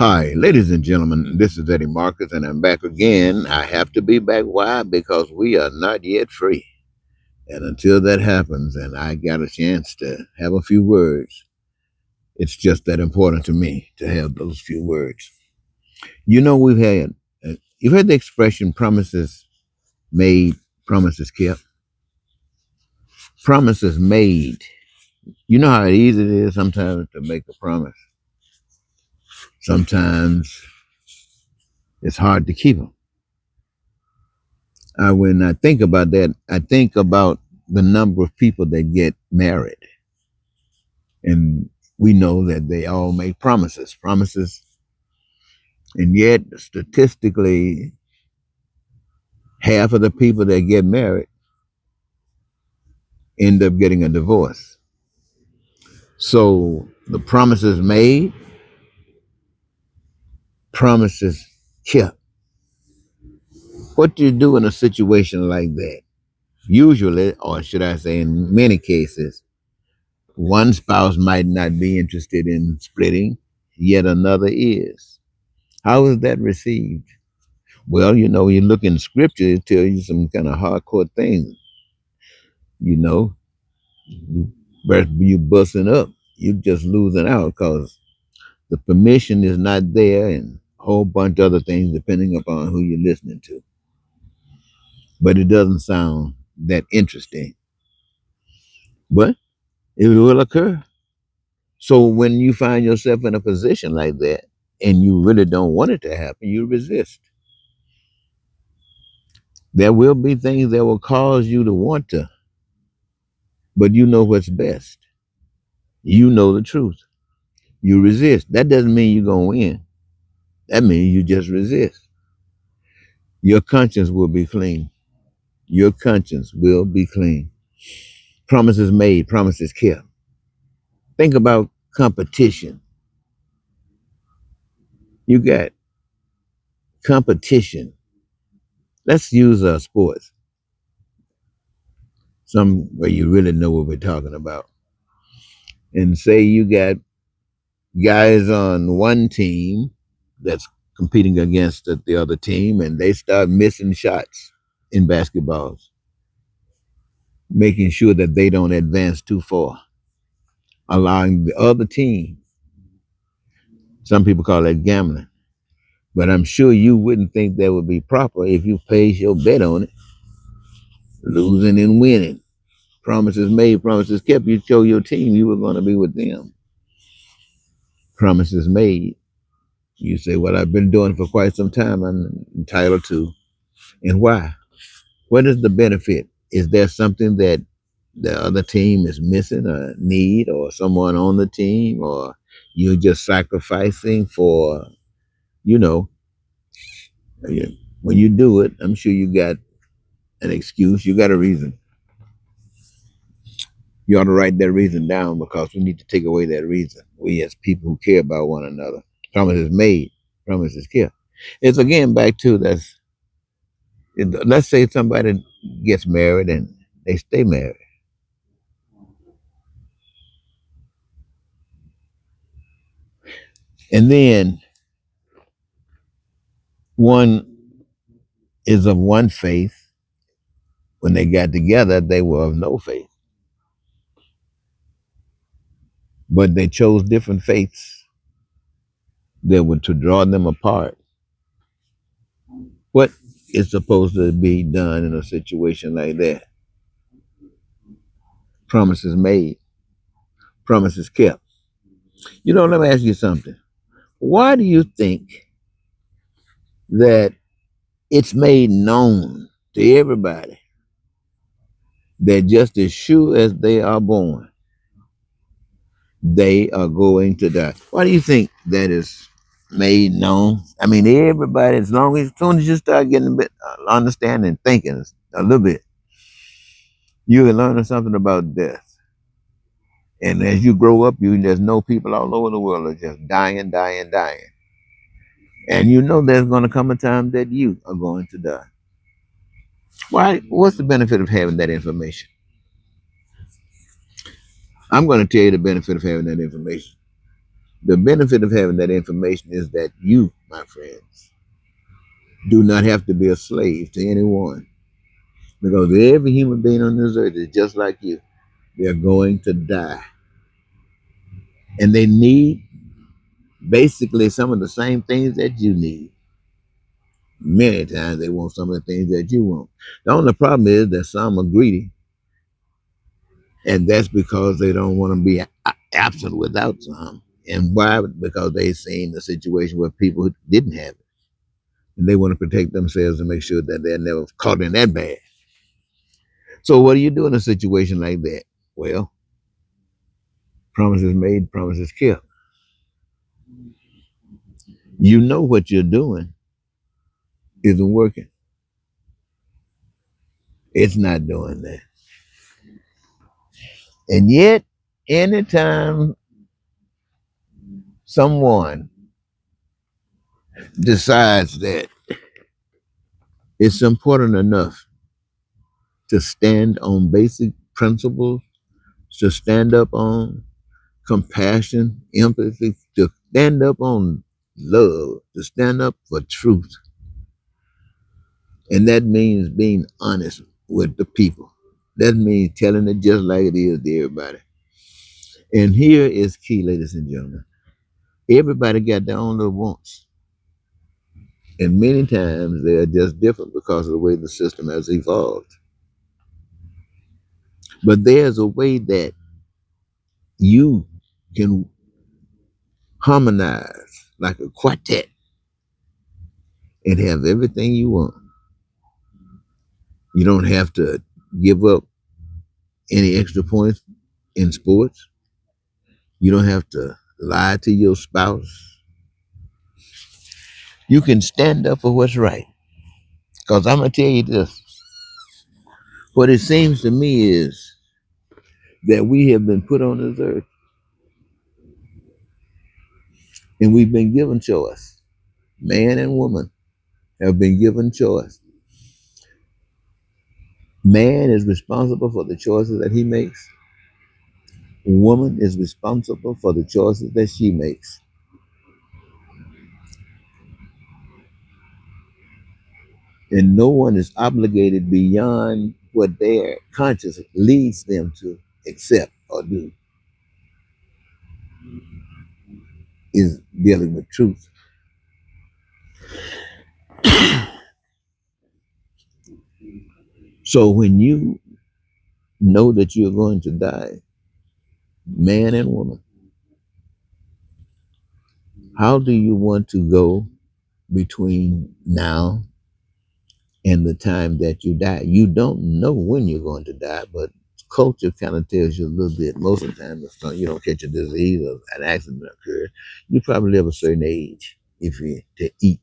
Hi, ladies and gentlemen, this is Eddie Marcus, and I'm back again. I have to be back. Why? Because we are not yet free. And until that happens, and I got a chance to have a few words, it's just that important to me to have those few words. You've heard the expression promises made, promises kept. Promises made. You know how easy it is sometimes to make a promise. Sometimes it's hard to keep them. When I think about that, I think about the number of people that get married. And we know that they all make promises. And yet, statistically, half of the people that get married end up getting a divorce. So the promises made, promises kept. What do you do in a situation like that? Usually, or should I say, in many cases, one spouse might not be interested in splitting, yet another is. How is that received? Well, you look in scripture, it tells you some kind of hardcore things. You know, you busting up, you just losing out because the permission is not there, and a whole bunch of other things depending upon who you're listening to. But it doesn't sound that interesting. But it will occur. So when you find yourself in a position like that and you really don't want it to happen, you resist. There will be things that will cause you to want to, but you know what's best. You know the truth. You resist. That doesn't mean you're going to win. That means you just resist. Your conscience will be clean. Your conscience will be clean. Promises made, promises kept. Think about competition. You got competition. Let's use sports, some where you really know what we're talking about. And say you got guys on one team that's competing against the other team, and they start missing shots in basketballs, making sure that they don't advance too far, allowing the other team. Some people call that gambling, but I'm sure you wouldn't think that would be proper if you placed your bet on it, losing and winning. Promises made, promises kept. You show your team you were going to be with them. Promises made. You say, well, I've been doing it for quite some time. I'm entitled to. And why? What is the benefit? Is there something that the other team is missing or need, or someone on the team, or you're just sacrificing for, you know, when you do it, I'm sure you got an excuse, you got a reason. You ought to write that reason down because we need to take away that reason. We as people who care about one another. Promises made, promises kept. It's again back to that's. Let's say somebody gets married and they stay married. And then one is of one faith. When they got together, they were of no faith, but they chose different faiths that were to draw them apart. What is supposed to be done in a situation like that? Promises made, promises kept. Let me ask you something. Why do you think that it's made known to everybody that just as sure as they are born, they are going to die? Why do you think that is made known? I mean, everybody, as soon as you start getting a bit understanding, thinking a little bit, you can learn something about death. And as you grow up, you just know people all over the world are just dying, dying, dying. And you know there's going to come a time that you are going to die. Why? What's the benefit of having that information? I'm going to tell you the benefit of having that information. The benefit of having that information is that you, my friends, do not have to be a slave to anyone, because every human being on this earth is just like you. They're going to die. And they need basically some of the same things that you need. Many times they want some of the things that you want. The only problem is that some are greedy, and that's because they don't want to be absent without some. And why? Because they've seen the situation where people didn't have it, and they want to protect themselves and make sure that they're never caught in that bad. So what do you do in a situation like that? Well, promises made, promises kept. You know what you're doing isn't working. It's not doing that. And yet, anytime someone decides that it's important enough to stand on basic principles, to stand up on compassion, empathy, to stand up on love, to stand up for truth. And that means being honest with the people. That means telling it just like it is to everybody. And here is key, ladies and gentlemen. Everybody got their own little wants. And many times they are just different because of the way the system has evolved. But there's a way that you can harmonize like a quartet and have everything you want. You don't have to give up any extra points in sports. You don't have to lie to your spouse. You can stand up for what's right. Because I'm going to tell you this. What it seems to me is that we have been put on this earth and we've been given choice. Man and woman have been given choice. Man is responsible for the choices that he makes. Woman is responsible for the choices that she makes. And no one is obligated beyond what their conscience leads them to accept or do, is dealing with truth. So when you know that you're going to die, man and woman, how do you want to go between now and the time that you die? You don't know when you're going to die, but culture kind of tells you a little bit. Most of the time, if you don't catch a disease or an accident occurs, you probably live a certain age if you to eat.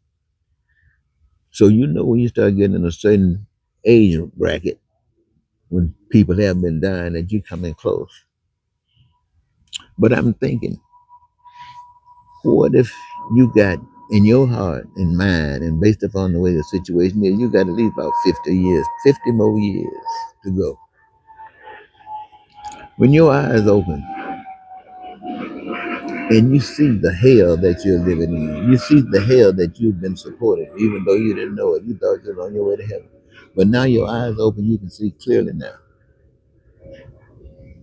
So you know when you start getting in a certain age bracket, when people have been dying, that you come in close. But I'm thinking, what if you got in your heart and mind, and based upon the way the situation is, you got at least about 50 years, 50 more years to go. When your eyes open and you see the hell that you're living in, you see the hell that you've been supporting, even though you didn't know it, you thought you were on your way to heaven. But now your eyes open, you can see clearly now.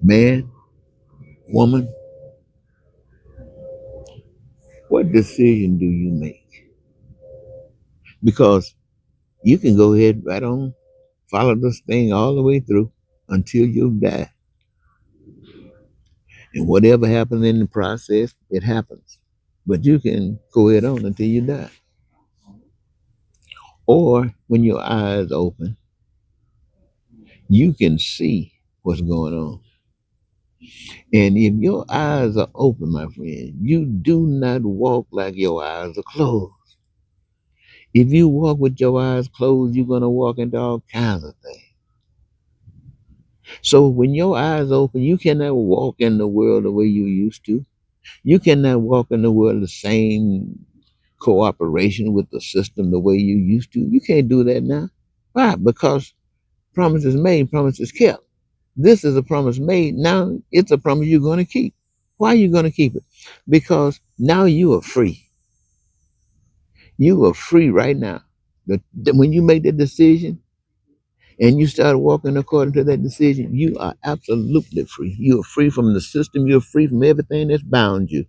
Man, woman, what decision do you make? Because you can go ahead right on, follow this thing all the way through until you die. And whatever happens in the process, it happens. But you can go ahead on until you die. Or when your eyes open, you can see what's going on. And if your eyes are open, my friend, you do not walk like your eyes are closed. If you walk with your eyes closed, you're going to walk into all kinds of things. So when your eyes open, you cannot walk in the world the way you used to. You cannot walk in the world the same cooperation with the system the way you used to. You can't do that now. Why? Because promises made, promises kept. This is a promise made. Now it's a promise you're going to keep. Why are you going to keep it? Because now you are free. You are free right now. When you make that decision and you start walking according to that decision, you are absolutely free. You are free from the system. You're free from everything that's bound you.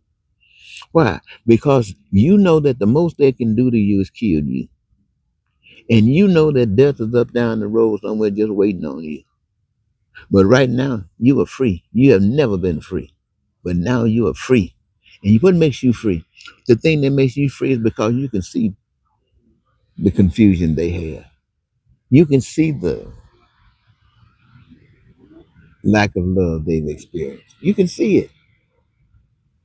Why? Because you know that the most they can do to you is kill you. And you know that death is up down the road somewhere just waiting on you. But right now, you are free. You have never been free. But now you are free. And what makes you free? The thing that makes you free is because you can see the confusion they have. You can see the lack of love they've experienced. You can see it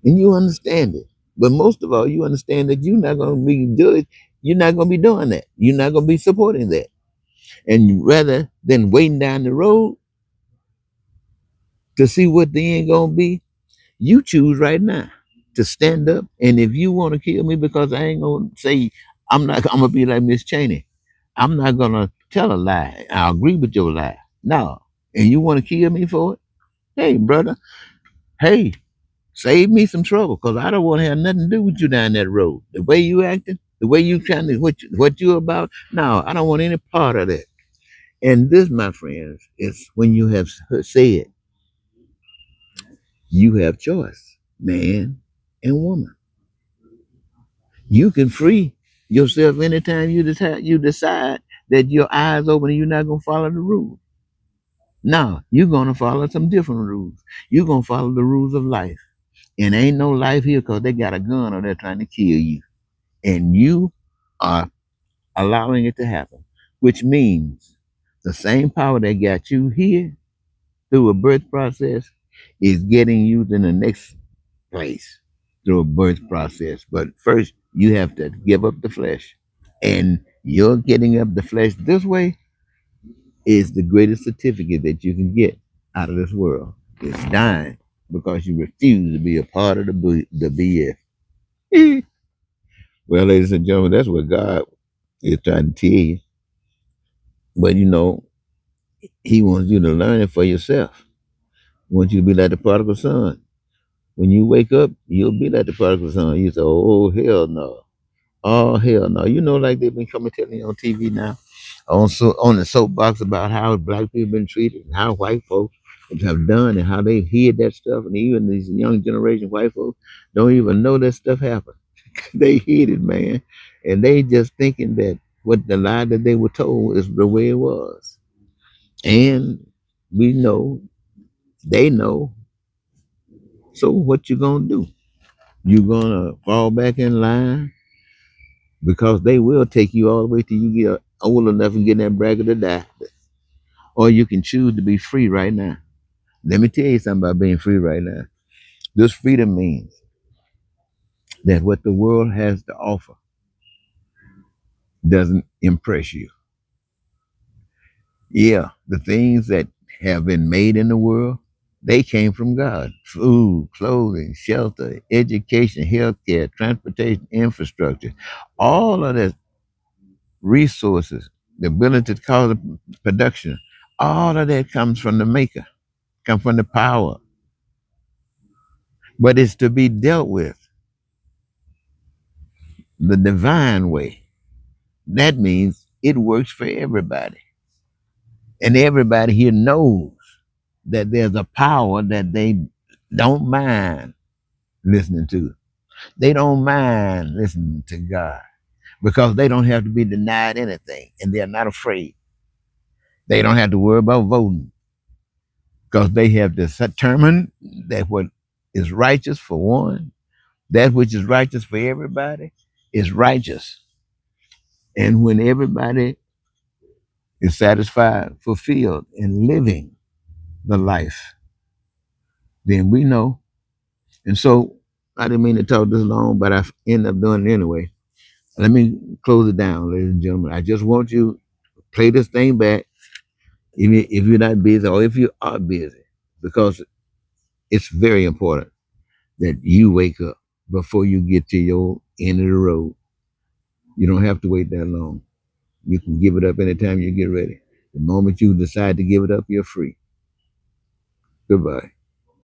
and you understand it. But most of all, you understand that you're not going to be doing. You're not going to be doing that. You're not going to be supporting that. And rather than waiting down the road to see what the end going to be, you choose right now to stand up. And if you want to kill me, because I ain't going to say I'm not. I'm going to be like Miss Cheney. I'm not going to tell a lie. I agree with your lie. No. And you want to kill me for it? Hey, brother. Hey, save me some trouble, because I don't want to have nothing to do with you down that road. The way you acting, the way you trying to, what you about. No, I don't want any part of that. And this, my friends, is when you have said you have choice, man and woman. You can free yourself anytime you decide that your eyes open and you're not gonna follow the rules. No, you're gonna follow some different rules. You're gonna follow the rules of life. And ain't no life here because they got a gun or they're trying to kill you. And you are allowing it to happen, which means the same power that got you here through a birth process is getting you to the next place through a birth process. But first, you have to give up the flesh. And you're getting up the flesh this way is the greatest certificate that you can get out of this world. It's dying because you refuse to be a part of the BS. Well, ladies and gentlemen, that's what God is trying to tell you. But He wants you to learn it for yourself. He wants you to be like the prodigal son. When you wake up, you'll be like the prodigal son. You say, "Oh hell no, oh hell no." Like they've been coming telling you on TV now, on the soapbox about how black people been treated and how white folks have done and how they've hid that stuff, and even these young generation white folks don't even know that stuff happened. They hid it, man, and they just thinking that what the lie that they were told is the way it was. And we know, they know. So what you gonna do? You gonna fall back in line because they will take you all the way till you get old enough and get in that bracket to die, or you can choose to be free right now. Let me tell you something about being free right now. This freedom means that what the world has to offer doesn't impress you. Yeah, the things that have been made in the world, they came from God. Food, clothing, shelter, education, healthcare, transportation, infrastructure, all of the resources, the ability to cause production, all of that comes from the maker, comes from the power. But it's to be dealt with the divine way. That means it works for everybody. And everybody here knows that there's a power that they don't mind listening to. They don't mind listening to God because they don't have to be denied anything and they're not afraid. They don't have to worry about voting because they have determined that what is righteous for one, that which is righteous for everybody, is righteous. And when everybody is satisfied, fulfilled, and living the life, then we know. And so I didn't mean to talk this long, but I end up doing it anyway. Let me close it down, ladies and gentlemen. I just want you to play this thing back, even if you're not busy or if you are busy, because it's very important that you wake up before you get to your end of the road. You don't have to wait that long. You can give it up anytime you get ready. The moment you decide to give it up, you're free. Goodbye.